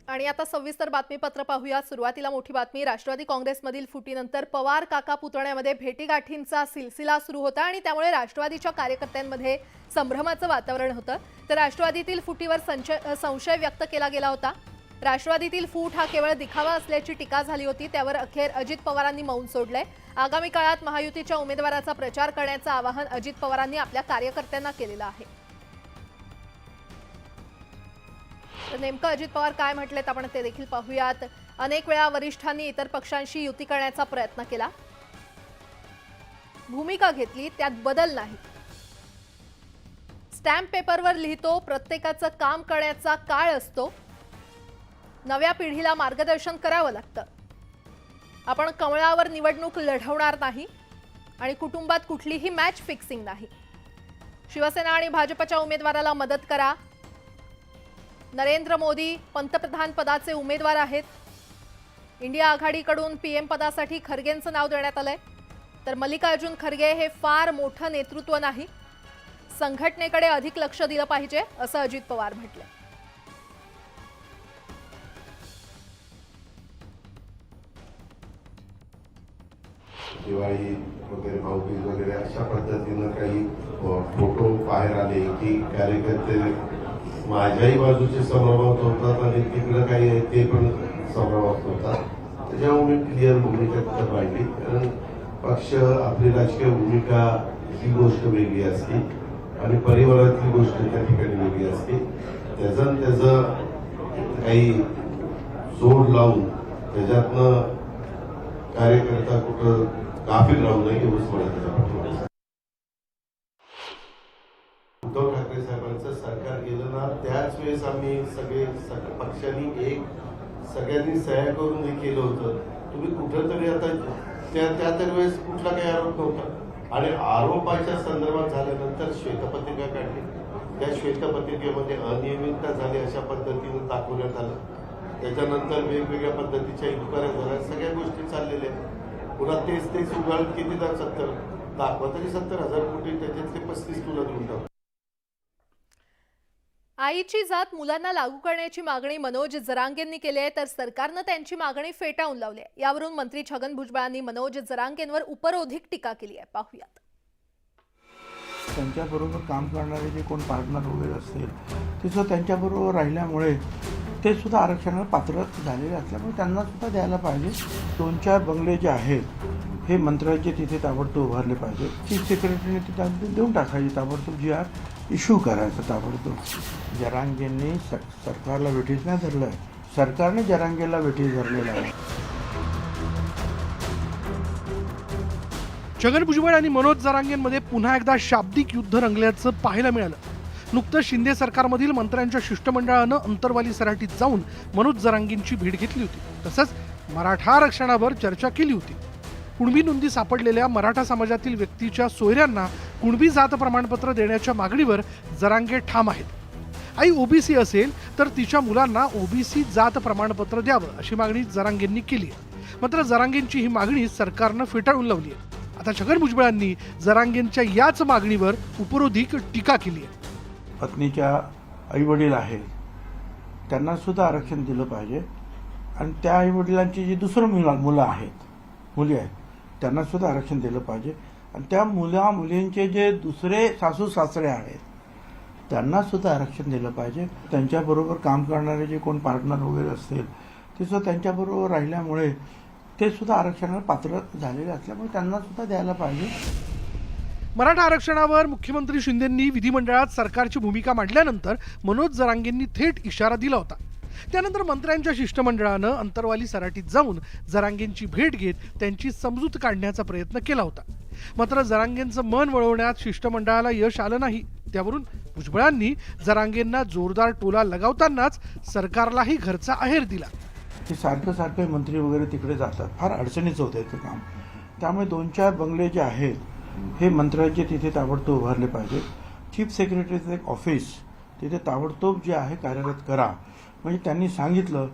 आणि आता सविस्तर बातमीपत्र पाहूया। सुरुवातीला मोठी बातमी। राष्ट्रवादी काँग्रेसमधील फुटीनंतर पवार काका पुतण्यामध्ये भेटीगाठींचा सिलसिला सुरू होता आणि त्यामुळे राष्ट्रवादीच्या कार्यकर्त्यांमध्ये संभ्रमाचं वातावरण होतं। तर राष्ट्रवादीतील फुटीवर संशय व्यक्त केला गेला होता। राष्ट्रवादीतील फूट हा केवळ दिखावा असल्याची टीका झाली होती। त्यावर अखेर अजित पवारांनी मौन सोडलंय। आगामी काळात महायुतीच्या उमेदवाराचा प्रचार करण्याचं आवाहन अजित पवारांनी आपल्या कार्यकर्त्यांना केलेलं आहे। तर नेमकं अजित पवार काय म्हटलेत आपण ते देखील पाहूयात। अनेक वेळा वरिष्ठांनी इतर पक्षांशी युती करण्याचा प्रयत्न केला, भूमिका घेतली, त्यात बदल नाही। स्टॅम्प पेपरवर लिहितो, प्रत्येकाचं काम करण्याचा काळ असतो। नव्या पिढीला मार्गदर्शन करावं लागतं। आपण कमळावर निवडणूक लढवणार नाही आणि कुटुंबात कुठलीही मॅच फिक्सिंग नाही। शिवसेना आणि भाजपच्या उमेदवाराला मदत करा। नरेंद्र मोदी पंतप्रधान पदाचे उमेदवार आहेत। इंडिया आघाडीकडून पीएम पदासाठी खरगेंचं नाव देण्यात आलंय। तर मल्लिकार्जुन खरगे हे फार मोठं नेतृत्व नाही, संघटनेकडे अधिक लक्ष दिलं पाहिजे असं अजित पवार म्हटले। दिवाळी वगैरे भाऊबीज वगैरे अशा पद्धतीनं काही फोटो बाहेर आले की कार्यकर्ते माझ्याही बाजूचे समाभात होतात आणि तिकडं काही आहे ते पण समाभात होतात। त्याच्यामुळे मी क्लिअर भूमिका तिथं मांडली, कारण पक्ष आपली राजकीय भूमिका ही गोष्ट वेगळी असते आणि परिवारातली गोष्ट त्या ठिकाणी वेगळी असते। त्याचं काही जोड लावून त्याच्यातनं कार्यकर्ता कुठं गाफील राहू नये एवढंच मला त्याच्या उद्धव ठाकरे साहेबांचं सरकार गेलं ना त्याच वेळेस आम्ही सगळे पक्षांनी सगळ्यांनी सह्या करून हे केलं होतं। तुम्ही कुठंतरी आता त्या तर वेळेस कुठला काही आरोप नव्हता आणि आरोपाच्या संदर्भात झाल्यानंतर श्वेतपत्रिका काढली। त्या श्वेतपत्रिकेमध्ये अनियमितता झाली अशा पद्धतीनं दाखवण्यात आलं। त्याच्यानंतर वेगवेगळ्या पद्धतीच्या इन्क्वायऱ्या झाल्या, सगळ्या गोष्टी चाललेल्या आहेत। पुन्हा तेच उघड किती 70 दाखवा तरी 70,000 कोटी, त्याच्यातले 35 तुला देऊन टाकू। आईची जात मुलांना लागू करण्याची मागणी मनोज जरांगेंनी केली आहे, तर सरकारनं त्यांची मागणी फेटाळून लावली आहे। यावरून मंत्री छगन भुजबळांनी मनोज जरांगेंवर उपरोधिक टीका केली आहे। पाहूयात। त्यांच्याबरोबर काम करणारे जे कोण पार्टनर वगैरे असतील ते सुद्धा त्यांच्याबरोबर राहिल्यामुळे ते सुद्धा आरक्षणाला पात्र झालेले असल्यामुळे त्यांना सुद्धा द्यायला पाहिजे। 2-4 बंगले जे आहेत हे मंत्र्यांचे तिथे ताबडतोब उभारले पाहिजे। चीफ सेक्रेटरीने तिथे देऊन टाकायचे, ताबडतोब जी आर इश्यू करायचं ताबडतोब। जरांगेंनी सरकारला वेठीस नाही धरलं आहे, सरकारने जरांगेला वेठीस धरलेलं आहे। छगन भुजबळ आणि मनोज जरांगेंमध्ये पुन्हा एकदा शाब्दिक युद्ध रंगल्याचं पाहायला मिळालं। नुकतंच शिंदे सरकारमधील मंत्र्यांच्या शिष्टमंडळानं अंतरवाली सराटीत जाऊन मनोज जरांगेंची भेट घेतली होती। तसंच मराठा आरक्षणावर चर्चा केली होती। कुणबी नोंदी सापडलेल्या मराठा समाजातील व्यक्तीच्या सोयऱ्यांना कुणबी जात प्रमाणपत्र देण्याच्या मागणीवर जरांगे ठाम आहेत। आई ओबीसी असेल तर तिच्या मुलांना ओबीसी जात प्रमाणपत्र द्यावं अशी मागणी जरांगेंनी केली आहे। मात्र जरांगेंची ही मागणी सरकारनं फेटाळून लावली आहे। आता छगन भुजबळांनी जरांगेंच्या याच मागणीवर उपरोधिक टीका केली आहे। पत्नीच्या आईवडील आहेत त्यांना सुद्धा आरक्षण दिलं पाहिजे आणि त्या आईवडिलांची जी दुसरं मुलं आहेत, मुली आहेत, त्यांना सुद्धा आरक्षण दिलं पाहिजे आणि त्या मुलींचे जे दुसरे सासू सासरे आहेत त्यांना सुद्धा आरक्षण दिलं पाहिजे। त्यांच्याबरोबर काम करणारे जे कोण पार्टनर वगैरे असतील ते सुद्धा त्यांच्याबरोबर राहिल्यामुळे ते सुद्धा आरक्षणाला पात्र झालेले असल्यामुळे त्यांना सुद्धा द्यायला पाहिजे। मराठा आरक्षणावर मुख्यमंत्री शिंदेंनी विधिमंडळात सरकारची भूमिका मांडल्यानंतर मनोज जरांगेंनी थेट इशारा दिला होता। त्यानंतर मंत्र्यांच्या शिष्टमंडळानं अंतरवाली सराटीत जाऊन जरांगेंची भेट घेत त्यांची समजूत काढण्याचा प्रयत्न केला होता। मात्र जरांगेंचं मन वळवण्यात शिष्टमंडळाला यश आलं नाही। त्यावरून भुजबळांनी जरांगेंना जोरदार टोला लगावतानाच सरकारलाही घरचा आहेर दिला। ते सारखे मंत्री वगैरे तिकडे जातात, फार अडचणीचं होतं याचं काम। त्यामुळे 2-4 बंगले जे आहेत हे मंत्र्यांचे तिथे ताबडतोब उभारले पाहिजे। चीफ सेक्रेटरीचं एक ऑफिस तिथे ताबडतोब जे आहे कार्यरत करा। म्हणजे त्यांनी सांगितलं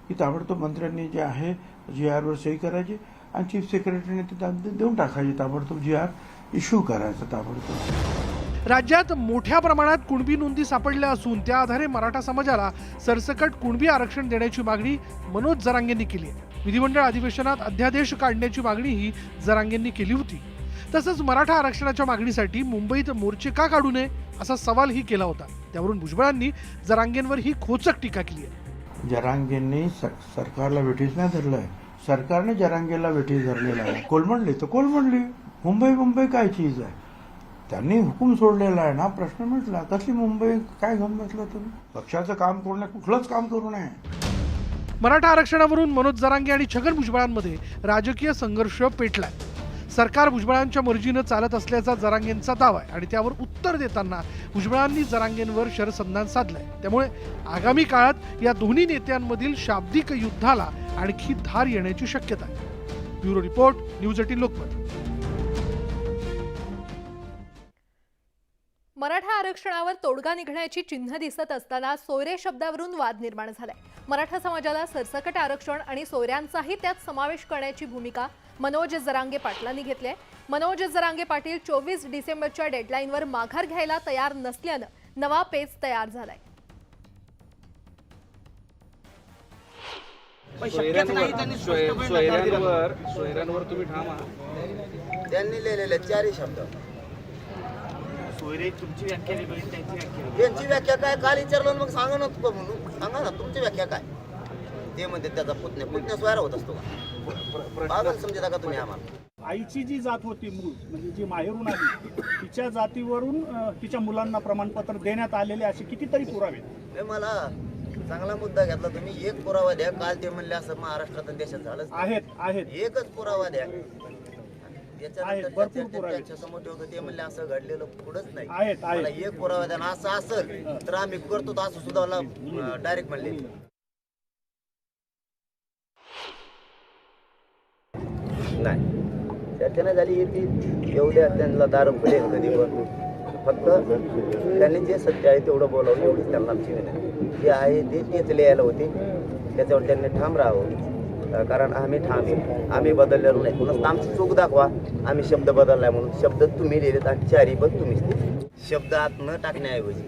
की ताबडतोब मंत्र्यांनी जे आहे जी आरवर सही करायची आणि चीफ सेक्रेटरीने ते देऊन टाकायचे, ताबडतोब जी आर इश्यू करायचं ताबडतोब। राज्यात मोठ्या प्रमाणात कुणबी नोंदी सापडल्या असून त्या आधारे मराठा समाजाला सरसकट कुणबी आरक्षण देण्याची मागणी मनोज जरांगेंनी केली आहे। विधिमंडळ अधिवेशनात अध्यादेश काढण्याची मागणीही जरांगेंनी केली होती। तसंच मराठा आरक्षणाच्या मागणीसाठी मुंबईत मोर्चे का काढू नये असा सवालही केला होता। त्यावरून भुजबळांनी जरांगेंवर ही खोचक टीका केली आहे। जरांगेंनी सरकारला वेठीस नाही धरलंय, सरकारने जरांगेला वेठीस धरलेला आहे। कोलमडली तर कोलमडली, मुंबई काय चीज आहे? त्यांनी हुकूम सोडलेला आहे ना, प्रश्न मिटला। कसली मुंबई, काय घेऊन बसला तुम्ही? पक्षाचं काम करू नये, कुठलंच काम करू नये। मराठा आरक्षणावरून मनोज जरांगे आणि छगन भुजबळांमध्ये राजकीय संघर्ष पेटलाय। सरकार भुजबळांच्या मर्जीनं चालत असल्याचा जरांगेंचा दावा आहे आणि त्यावर उत्तर देताना भुजबळांनी जरांगेंवर शरसंधान साधलंय। त्यामुळे आगामी काळात या दोन्ही नेत्यांमधील शाब्दिक युद्धाला आणखी धार येण्याची शक्यता आहे। Bureau report, news 18 Lokmat. Maratha आरक्षणावर तोडगा निघण्याची चिन्ह दिसत असताना सोयरे शब्दावरून वाद निर्माण झालाय। मराठा समाजाला सरसकट आरक्षण आणि सोयऱ्यांचाही त्यात समावेश करण्याची भूमिका मनोज जरांगे पाटलांनी घेतली आहे। मनोज जरांगे पाटील 24 डिसेंबरच्या डेडलाईनवर माघार घ्यायला तयार नसल्यानं नवा पेच तयार झालाय। सोयऱ्यांवर तुम्ही ठाम आहात। त्यांनी लिहिलेले 4 शब्द। सोयरे तुमची व्याख्या वेगळी, त्यांची व्याख्या वेगळी। त्यांची व्याख्या काय? काल विचारलं मग सांगा ना, तू म्हणून सांगा ना तुमची व्याख्या काय? ते म्हणते त्याचा पुतण्या सोयरा होत असतो का? पागल समजता का तुम्ही आम्हाला? आईची जी जात होती मूळ, म्हणजे जी माहेरून आली, तिच्या जातीवरून तिच्या मुलांना प्रमाणपत्र देण्यात आलेले असे कितीतरी पुरावे। हे मला चांगला मुद्दा घेतला तुम्ही। एक पुरावा द्या। काल ते म्हणले असं महाराष्ट्रात आणि देशात झालंच नाही। आहेत एकच पुरावा द्या। भरपूर पुरावे त्यांच्या समोर ठेवतो, ते म्हणले असं घडलेलं पुढंच नाही। आहेत मला एक पुरावा द्या ना, असं असेल तर आम्ही करतो, असं सुद्धा डायरेक्ट म्हणले। नाही, चर्चा झाली ती एवढ्या त्यांना दारू खुले कधी पण, फक्त त्यांनी जे सत्य आहे तेवढं बोलावं एवढीच त्यांना आमची विनंती। जे आहे तेच लिहायला होते, त्याच्यावर त्यांनी ठाम राहावं। कारण आम्ही ठाम आहे, आम्ही बदललेलो नाही। पुन्हा आमची चूक दाखवा, आम्ही शब्द बदललाय म्हणून। शब्द तुम्ही लिहिलेत आणि 4 पण तुम्हीच लिहिले। शब्द आत न टाकण्याऐवजी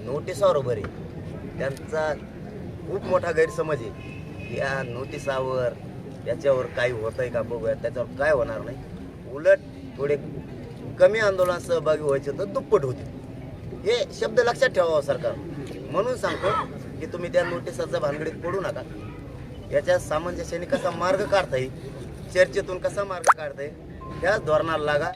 नोटिसावर भरे, त्यांचा खूप मोठा गैरसमज आहे। या नोटिसावर याच्यावर काही होतंय का बघूया, त्याच्यावर काय होणार नाही। उलट थोडे कमी आंदोलन सहभागी व्हायचे तर दुप्पट होते। हे शब्द लक्षात ठेवावं सरकार। म्हणून सांगतो की तुम्ही त्या नोटिसाचा भानगडीत पडू नका। याच्या सामंजस्याने कसा मार्ग काढता येईल, चर्चेतून कसा मार्ग काढता येईल, त्याच धोरणाला लागा।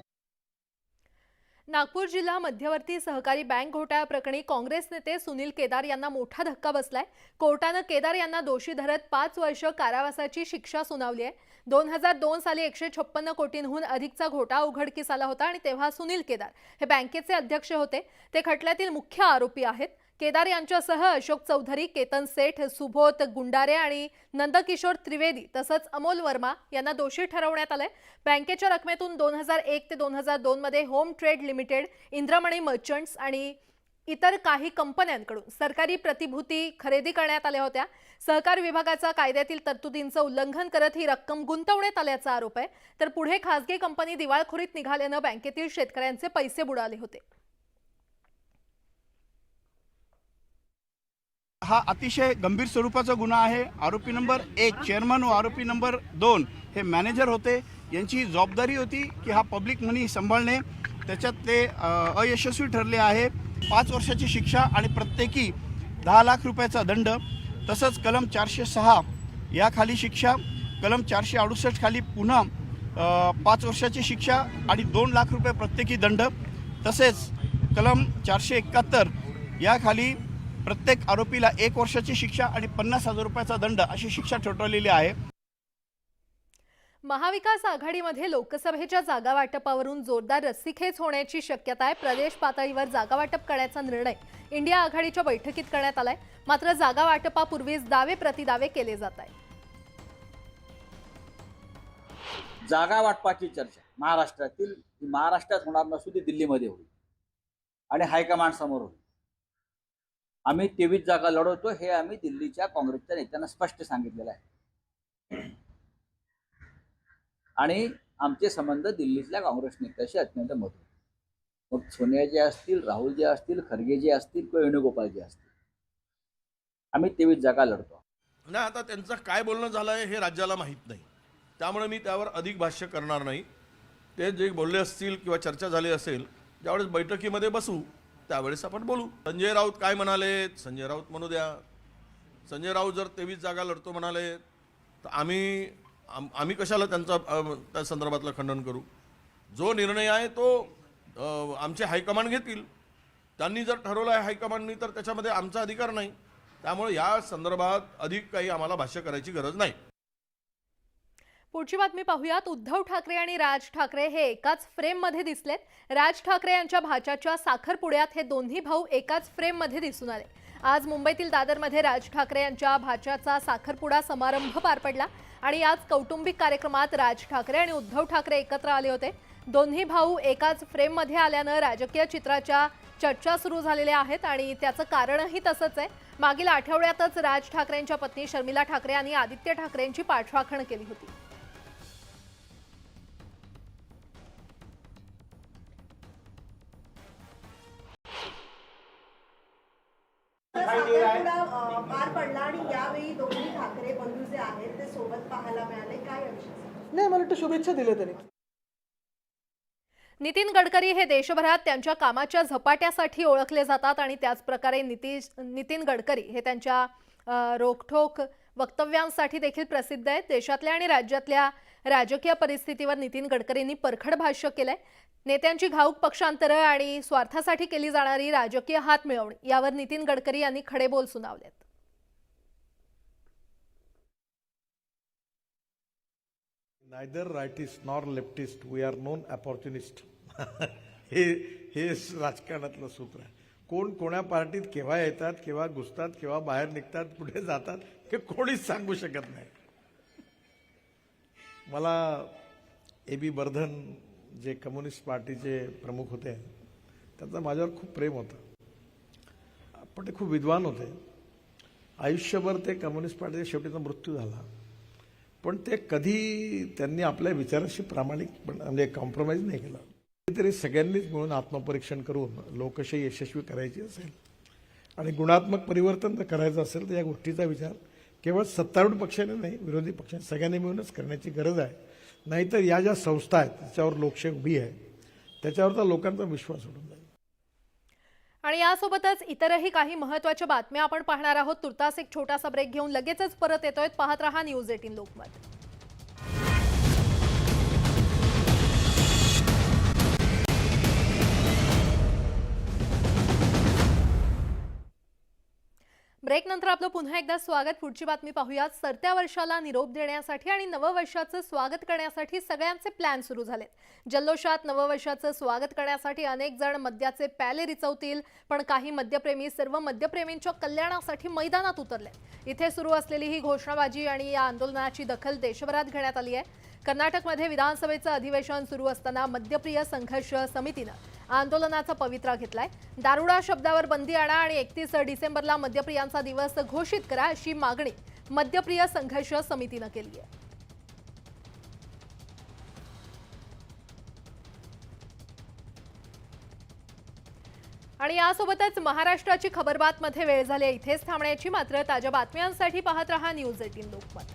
नागपूर जिल्हा मध्यवर्ती सहकारी बँक घोटाळ्याप्रकरणी काँग्रेस नेते सुनील केदार यांना मोठा धक्का बसलाय। कोर्टानं केदार यांना दोषी धरत 5 वर्ष कारावासाची शिक्षा सुनावली आहे। 2002 साली 156 कोटींहून अधिकचा घोटाळा उघडकीस आला होता आणि तेव्हा सुनील केदार हे बँकेचे अध्यक्ष होते। ते खटल्यातील मुख्य आरोपी आहेत। केदार यांच्यासह अशोक चौधरी, केतन सेठ, सुबोध गुंडारे आणि नंदकिशोर त्रिवेदी तसंच अमोल वर्मा यांना दोषी ठरवण्यात आलंय। बँकेच्या रकमेतून 2001 ते 2002 मध्ये home trade limited, Indramani merchants आणि इतर काही कंपन्यांकडून सरकारी प्रतिभूती खरेदी करण्यात आल्या होत्या। सहकार विभागाचा कायद्यातील तरतुदींचं उल्लंघन करत ही रक्कम गुंतवण्यात आल्याचा आरोप आहे। तर पुढे खासगी कंपनी दिवाळखोरीत निघाल्यानं बँकेतील शेतकऱ्यांचे पैसे बुडाले होते। हा अतिशय गंभीर स्वरूपाचा गुन्हा आहे। आरोपी नंबर 1 चेअरमन व आरोपी नंबर 2 हे मॅनेजर होते। यांची जबाबदारी होती की हा पब्लिक मनी सांभाळणे, त्याच्यात ते अयशस्वी ठरले आहे। 5 वर्षाची शिक्षा आणि प्रत्येकी 10 लाख रुपयाचा दंड, तसंच कलम 406 याखाली शिक्षा, कलम 468 खाली पुन्हा 5 वर्षाची शिक्षा आणि 2 लाख रुपये प्रत्येकी दंड, तसेच कलम 471 याखाली प्रत्येक आरोपीला 1 वर्षाची शिक्षा आणि 50,000 रुपयाचा दंड अशी शिक्षा ठोठावलेली आहे। महाविकास आघाडीमध्ये लोकसभेच्या जागा वाटपावरून जोरदार रस्सीखेच होण्याची शक्यता आहे। प्रदेश पातळीवर जागा वाटप करण्याचा निर्णय इंडिया आघाडीच्या बैठकीत करण्यात आलाय। मात्र जागा वाटपापूर्वीच दावे प्रतिदावे केले जात आहेत। जागा वाटपाची चर्चा महाराष्ट्रात होणार नसून ती दिल्लीमध्ये होईल आणि हायकमांड समोर होईल। आम्ही 23 जागा लढवतो हे आम्ही दिल्लीच्या काँग्रेसच्या नेत्यांना स्पष्ट सांगितलेलं आहे आणि आमचे संबंध दिल्लीतल्या काँग्रेस नेत्याशी अत्यंत मजबूत। मग सोनियाजी असतील, राहुलजी असतील, खरगेजी असतील किंवा वेणुगोपालजी असतील, आम्ही 23 जागा लढतो. नाही, आता त्यांचं काय बोलणं झालं आहे हे राज्याला माहीत नाही, त्यामुळे मी त्यावर अधिक भाष्य करणार नाही. ते जे बोलले असतील किंवा चर्चा झाली असेल, ज्यावेळेस बैठकीमध्ये बसू त्यावेळेस आपण बोलू. संजय राऊत काय म्हणाले, संजय राऊत म्हणू द्या. संजय राऊत जर 23 जागा लढतो म्हणाले तर आम्ही कशाला त्या संदर्भातलं खंडन करू. जो निर्णय आहे तो आमचे हायकमांड घेतील. त्यांनी जर ठरवलं आहे हायकमांडनी तर त्याच्यामध्ये आमचा अधिकार नाही. त्यामुळे या संदर्भात अधिक काही आम्हाला भाष्य करायची गरज नाही. पुढची बातमी पाहूयात. उद्धव ठाकरे आणि राज ठाकरे हे एकाच फ्रेममध्ये दिसलेत. राज ठाकरे यांच्या भाच्याच्या साखरपुड्यात हे दोन्ही भाऊ एकाच फ्रेममध्ये दिसून आले. आज मुंबईतील दादरमध्ये राज ठाकरे यांच्या भाच्याचा साखरपुडा समारंभ पार पडला आणि याच कौटुंबिक कार्यक्रमात राज ठाकरे आणि उद्धव ठाकरे एकत्र आले होते. दोन्ही भाऊ एकाच फ्रेममध्ये आल्यानं राजकीय चित्राच्या चर्चा सुरू झालेल्या आहेत आणि त्याचं कारणही तसंच आहे. मागील आठवड्यातच राज ठाकरेंच्या पत्नी शर्मिला ठाकरे यांनी आदित्य ठाकरेंची पाठराखण केली होती. पार पडला आणि यावेळी दोन्ही ठाकरे बंधू जे आहेत ते सोबत पाहायला मिळाले. काय विषय? नाही, मला वाटतं शुभेच्छा दिल्या त्यांनी. नितीन गडकरी हे देशभरात त्यांच्या कामाच्या झपाट्यासाठी ओळखले जातात आणि त्याच प्रकारे नितीन गडकरी हे त्यांच्या रोखठोक वक्तव्यांसाठी देखील प्रसिद्ध आहेत. देशातल्या आणि राज्यातल्या राजकीय परिस्थितीवर नितीन गडकरींनी परखड भाष्य केलंय. नेत्यांची घाऊक पक्षांतरं आणि स्वार्थासाठी केली जाणारी राजकीय हात मिळवणी यावर नितीन गडकरी यांनी खडेबोल सुनावलेत. Neither rightist nor leftist, we are known opportunist. हे राजकारणातलं सूत्र आहे. कोण कोण्या पार्टीत केव्हा येतात, केव्हा घुसतात, केव्हा बाहेर निघतात, पुढे जातात हे कोणीच सांगू शकत नाही. मला AB बर्धन जे कम्युनिस्ट पार्टीचे प्रमुख होते त्यांचं माझ्यावर खूप प्रेम होतं, पण ते खूप विद्वान होते. आयुष्यभर ते कम्युनिस्ट पार्टीच्या शेवटीचा मृत्यू झाला, पण ते कधी त्यांनी आपल्या विचाराशी प्रामाणिक म्हणजे कॉम्प्रोमाइज नाही केला. तरी सगळ्यांनीच मिळून आत्मपरीक्षण करून लोकशाही यशस्वी करायची असेल आणि गुणात्मक परिवर्तन जर करायचं असेल तर या गोष्टीचा विचार केवळ सत्तारूढ पक्षाने नाही, विरोधी पक्षाने सगळ्यांनी मिळूनच करण्याची गरज आहे. नाहीतर या ज्या संस्था आहेत त्याच्यावर लोकशाही उभी आहे, त्याच्यावरचा लोकांचा विश्वास उडून जाईल. आणि यासोबतच इतरही काही महत्त्वाच्या बातम्या आपण पाहणार आहोत. तुर्तास एक छोटासा ब्रेक घेऊन लगेचच परत येतोय. पाहत रहा न्यूज 18 लोकमत. ब्रेक नंतर आपलं पुन्हा एकदा स्वागत. पुढची बातमी पाहूयात. सरत्या वर्षाला निरोप देण्यासाठी आणि नववर्षाचं स्वागत करण्यासाठी सगळ्यांचे प्लॅन सुरू झालेत. जल्लोषात नववर्षाचं स्वागत करण्यासाठी अनेक जण मद्याचे प्याले रिचवतील, पण काही मद्यप्रेमी सर्व मद्यप्रेमींच्या कल्याणासाठी मैदानात उतरले. इथे सुरू असलेली ही घोषणाबाजी आणि या आंदोलनाची दखल देशभरात घेण्यात आली आहे. कर्नाटकमध्ये विधानसभेचं अधिवेशन सुरू असताना मद्यप्रिय संघर्ष समितीनं आंदोलनाचा पवित्रा घेतलाय. दारुडा शब्दावर बंदी आणा आणि 31 डिसेंबरला मद्यप्रियांचा दिवस घोषित करा अशी मागणी मद्यप्रिय संघर्ष समितीनं केली आहे. आणि यासोबतच महाराष्ट्राची खबरबातमध्ये वेळ झाली. इथेच थांबण्याची. मात्र ताज्या बातम्यांसाठी पाहत रहा न्यूज 18 लोकमत.